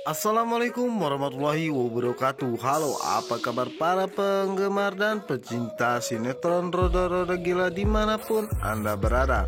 Assalamualaikum warahmatullahi wabarakatuh. Halo, apa kabar para penggemar dan pecinta sinetron Roda-Roda Gila dimanapun Anda berada.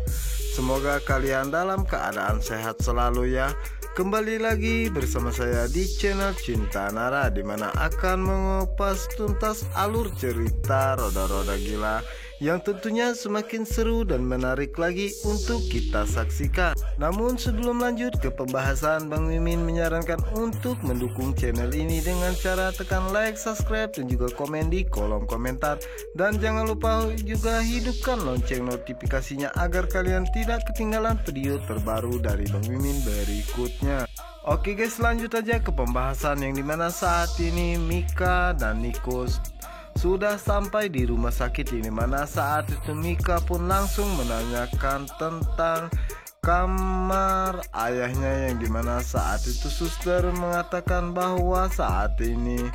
Semoga kalian dalam keadaan sehat selalu ya. Kembali lagi bersama saya di channel Cinta Nara, dimana akan mengupas tuntas alur cerita Roda-Roda Gila yang tentunya semakin seru dan menarik lagi untuk kita saksikan. Namun sebelum lanjut ke pembahasan, Bang Mimin menyarankan untuk mendukung channel ini dengan cara tekan like, subscribe, dan juga komen di kolom komentar. Dan jangan lupa juga hidupkan lonceng notifikasinya agar kalian tidak ketinggalan video terbaru dari Bang Mimin berikutnya. Oke guys, lanjut aja ke pembahasan yang dimana saat ini Mika dan Niko sudah sampai di rumah sakit ini, mana saat itu Mika pun langsung menanyakan tentang kamar ayahnya, yang dimana saat itu suster mengatakan bahwa saat ini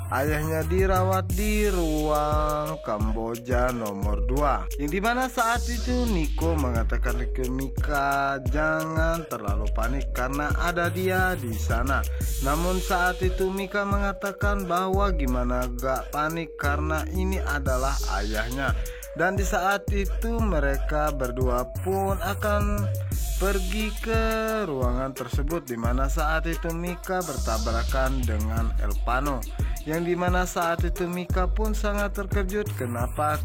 ayahnya dirawat di ruang Kamboja nomor 2, yang dimana saat itu Niko mengatakan ke Mika jangan terlalu panik karena ada dia di sana. Namun saat itu Mika mengatakan bahwa gimana gak panik karena ini adalah ayahnya. Dan di saat itu mereka berdua pun akan pergi ke ruangan tersebut, dimana saat itu Mika bertabrakan dengan Elpano, yang dimana saat itu Mika pun sangat terkejut kenapa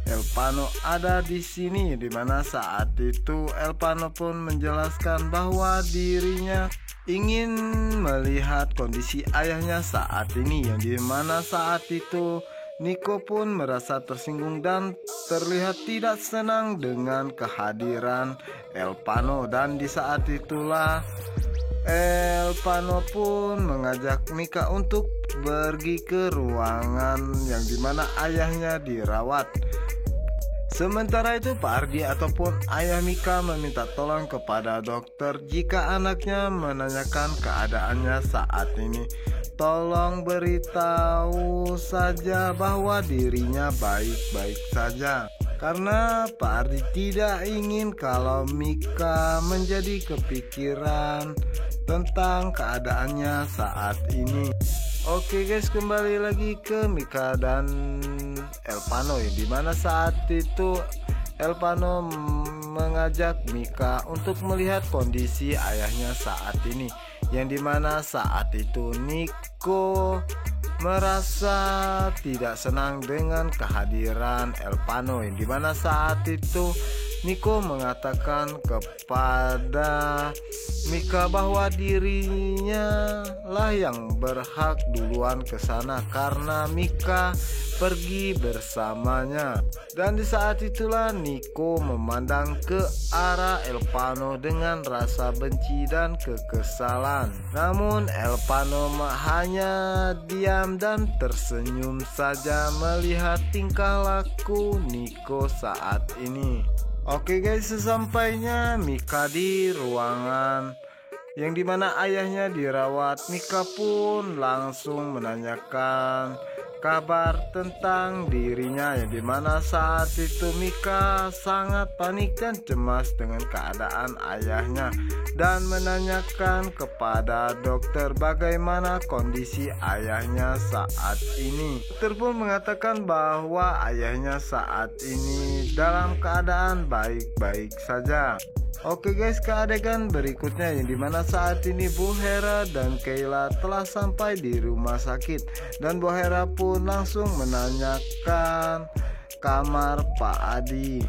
Elpano ada di sini. Dimana saat itu Elpano pun menjelaskan bahwa dirinya ingin melihat kondisi ayahnya saat ini, yang dimana saat itu Niko pun merasa tersinggung dan terlihat tidak senang dengan kehadiran Elpano. Dan di saat itulah Elpano pun mengajak Mika untuk pergi ke ruangan yang dimana ayahnya dirawat. Sementara itu Pak Ardi ataupun ayah Mika meminta tolong kepada dokter jika anaknya menanyakan keadaannya saat ini. Tolong beritahu saja bahwa dirinya baik-baik saja, karena Pak Ardi tidak ingin kalau Mika menjadi kepikiran tentang keadaannya saat ini. Oke guys, kembali lagi ke Mika dan Elpano, yang dimana saat itu Elpano mengajak Mika untuk melihat kondisi ayahnya saat ini, yang dimana saat itu Niko merasa tidak senang dengan kehadiran Elpano, yang dimana saat itu Niko mengatakan kepada Mika bahwa dirinya lah yang berhak duluan ke sana karena Mika pergi bersamanya. Dan di saat itulah Niko memandang ke arah Elpano dengan rasa benci dan kekesalan. Namun Elpano hanya diam dan tersenyum saja melihat tingkah laku Niko saat ini. Oke guys, sesampainya Mika di ruangan yang dimana ayahnya dirawat, Mika pun langsung menanyakan kabar tentang dirinya, yang dimana saat itu Mika sangat panik dan cemas dengan keadaan ayahnya dan menanyakan kepada dokter bagaimana kondisi ayahnya saat ini. Dokter pun mengatakan bahwa ayahnya saat ini dalam keadaan baik-baik saja. Oke guys, ke adegan berikutnya, yang dimana saat ini Bu Hera dan Kayla telah sampai di rumah sakit, dan Bu Hera pun langsung menanyakan kamar Pak Adi,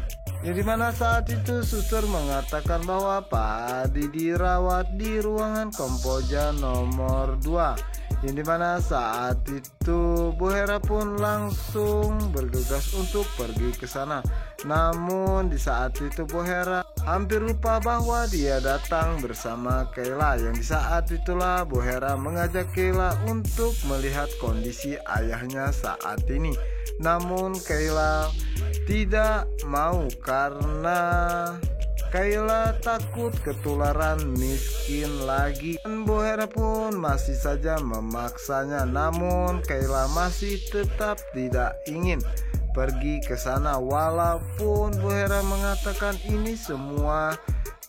yang dimana saat itu suster mengatakan bahwa Pak Adi dirawat di ruangan Kamboja nomor 2, yang dimana saat itu Bu Hera pun langsung bergegas untuk pergi ke sana. Namun di saat itu Bu Hera hampir lupa bahwa dia datang bersama Kayla, yang di saat itulah Bu Hera mengajak Kayla untuk melihat kondisi ayahnya saat ini. Namun Kayla tidak mau karena Kayla takut ketularan miskin lagi, dan Bu Hera pun masih saja memaksanya. Namun Kayla masih tetap tidak ingin pergi ke sana, walaupun Bu Hera mengatakan ini semua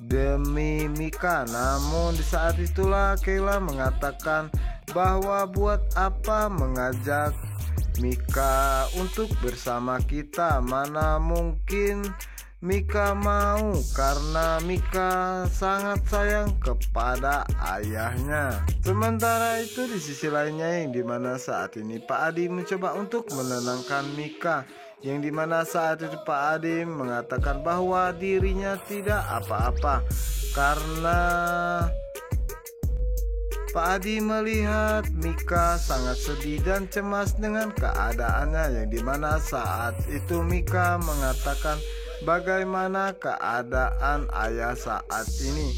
demi Mika. Namun di saat itulah Kayla mengatakan bahwa buat apa mengajak Mika untuk bersama kita, mana mungkin Mika mau, karena Mika sangat sayang kepada ayahnya. Sementara itu di sisi lainnya, yang dimana saat ini Pak Adi mencoba untuk menenangkan Mika, yang dimana saat itu Pak Adi mengatakan bahwa dirinya tidak apa-apa, karena Pak Adi melihat Mika sangat sedih dan cemas dengan keadaannya, yang dimana saat itu Mika mengatakan bagaimana keadaan ayah saat ini,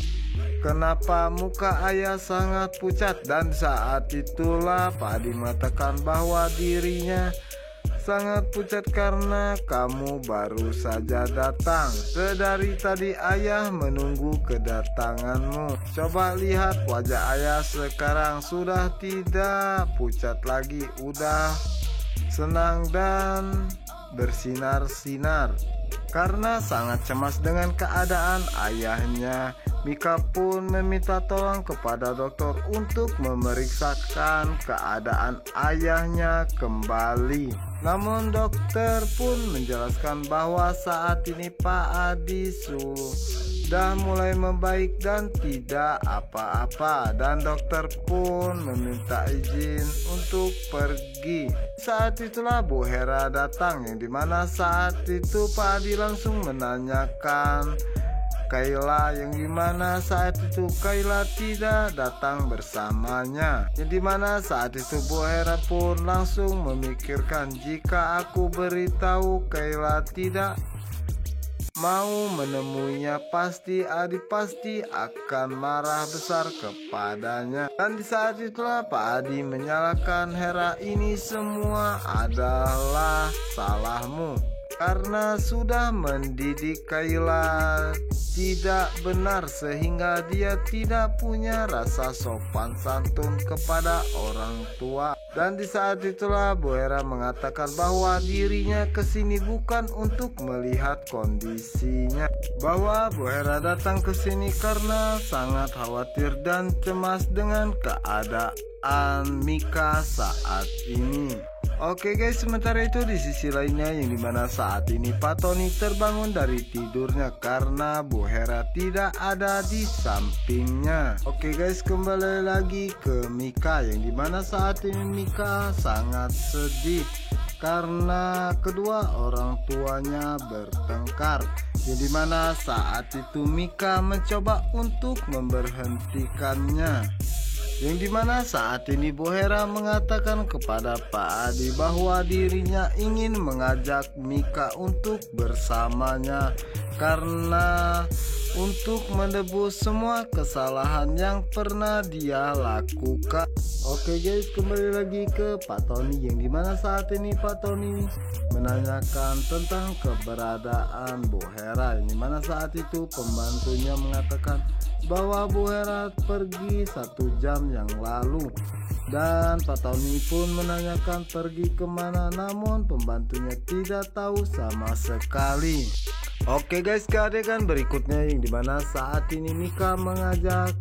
kenapa muka ayah sangat pucat. Dan saat itulah Pak Adi mengatakan bahwa dirinya sangat pucat karena kamu baru saja datang. Sedari tadi ayah menunggu kedatanganmu. Coba lihat wajah ayah sekarang sudah tidak pucat lagi, udah senang dan bersinar-sinar karena sangat cemas dengan keadaan ayahnya. Mika pun meminta tolong kepada dokter untuk memeriksakan keadaan ayahnya kembali. Namun dokter pun menjelaskan bahwa saat ini Pak Adi sudah mulai membaik dan tidak apa-apa, dan dokter pun meminta izin untuk pergi. Saat itulah Bu Hera datang, yang dimana saat itu Pak Adi langsung menanyakan Kayla, yang dimana saat itu Kayla tidak datang bersamanya, yang dimana saat itu Bu Hera pun langsung memikirkan, jika aku beritahu Kayla tidak mau menemuinya, pasti Adi pasti akan marah besar kepadanya. Dan di saat itulah Pak Adi menyalahkan Hera, ini semua adalah salahmu karena sudah mendidik Kayla tidak benar, sehingga dia tidak punya rasa sopan santun kepada orang tua. Dan di saat itulah Bu Hera mengatakan bahwa dirinya kesini bukan untuk melihat kondisinya, bahwa Bu Hera datang ke sini karena sangat khawatir dan cemas dengan keadaan Mika saat ini. Oke guys, sementara itu di sisi lainnya, yang dimana saat ini Pak Tony terbangun dari tidurnya karena Bu Hera tidak ada di sampingnya. Oke guys, kembali lagi ke Mika, yang dimana saat ini Mika sangat sedih karena kedua orang tuanya bertengkar, yang dimana saat itu Mika mencoba untuk memberhentikannya, yang dimana saat ini Bu Hera mengatakan kepada Pak Adi bahwa dirinya ingin mengajak Mika untuk bersamanya karena untuk menebus semua kesalahan yang pernah dia lakukan. Oke guys, kembali lagi ke Pak Tony, yang dimana saat ini Pak Tony menanyakan tentang keberadaan Bu Hera, yang dimana saat itu pembantunya mengatakan bahwa Bu Hera pergi 1 jam yang lalu, dan Pak Tony pun menanyakan pergi kemana, namun pembantunya tidak tahu sama sekali. Oke guys, ke adegan berikutnya, yang dimana saat ini Mika mengajak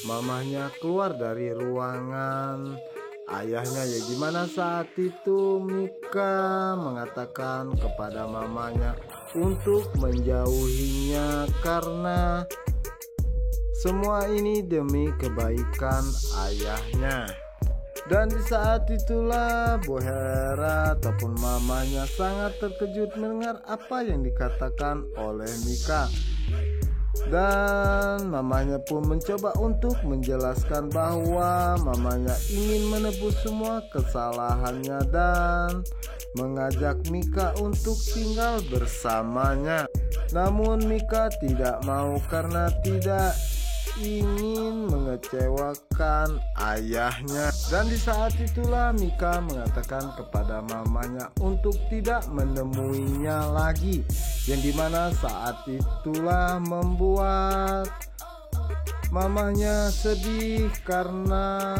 mamahnya keluar dari ruangan ayahnya, yang dimana saat itu Mika mengatakan kepada mamanya untuk menjauhinya karena semua ini demi kebaikan ayahnya. Dan di saat itulah Bu Hera ataupun mamanya sangat terkejut mendengar apa yang dikatakan oleh Mika. Dan mamanya pun mencoba untuk menjelaskan bahwa mamanya ingin menebus semua kesalahannya dan mengajak Mika untuk tinggal bersamanya. Namun Mika tidak mau karena tidak ingin mengecewakan ayahnya. Dan di saat itulah Mika mengatakan kepada mamanya untuk tidak menemuinya lagi, yang dimana saat itulah membuat mamanya sedih karena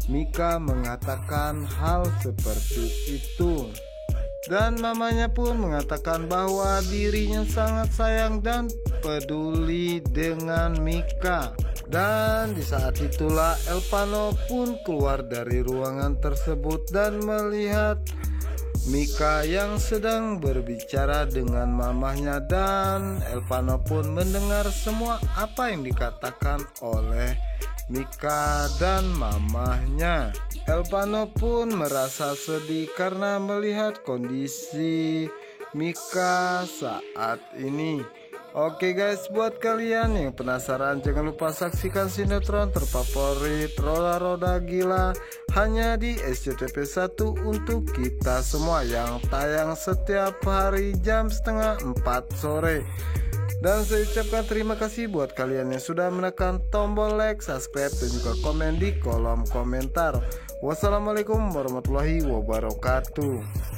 Mika mengatakan hal seperti itu. Dan mamanya pun mengatakan bahwa dirinya sangat sayang dan peduli dengan Mika. Dan di saat itulah Elvano pun keluar dari ruangan tersebut dan melihat Mika yang sedang berbicara dengan mamahnya, dan Elvano pun mendengar semua apa yang dikatakan oleh Mika dan mamahnya. Elvano pun merasa sedih karena melihat kondisi Mika saat ini. Oke guys, buat kalian yang penasaran jangan lupa saksikan sinetron terfavorit Roda-Roda Gila hanya di SCTV 1 untuk kita semua yang tayang setiap hari jam setengah 4 sore. Dan saya ucapkan terima kasih buat kalian yang sudah menekan tombol like, subscribe, dan juga komen di kolom komentar. Wassalamualaikum warahmatullahi wabarakatuh.